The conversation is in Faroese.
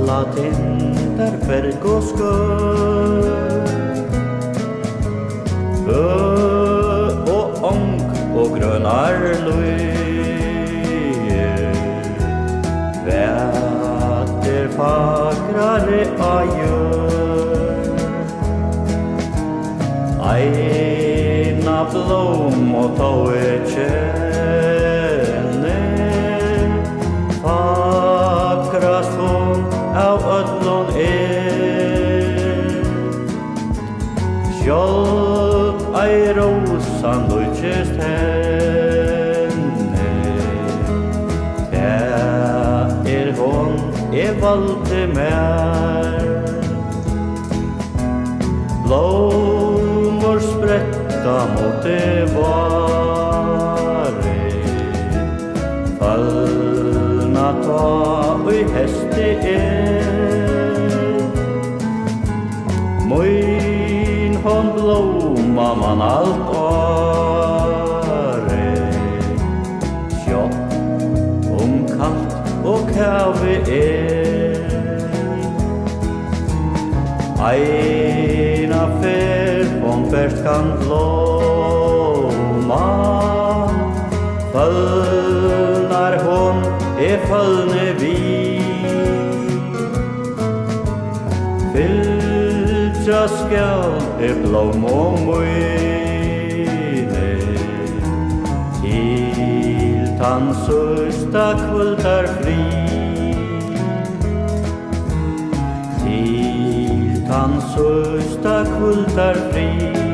fjallatindar, berg og skørð. Og ong og grønar líðir. Hvat fagrari á jørð. Eina blómu tó kenni. Fagrast hon av øllum sjálvt rósan líkist henni. Hon valdi mér. Blómur spretta móti vári. Følna tá heystið. Mín hon blóma man alt árið. Sjálvt kalt og kavi Eina hon berst kan blóma. Følnar hon følni við. Fylgja skal blómu míni. Til tann søsta kvöldar frí. Til tann søsta kvöldar frí.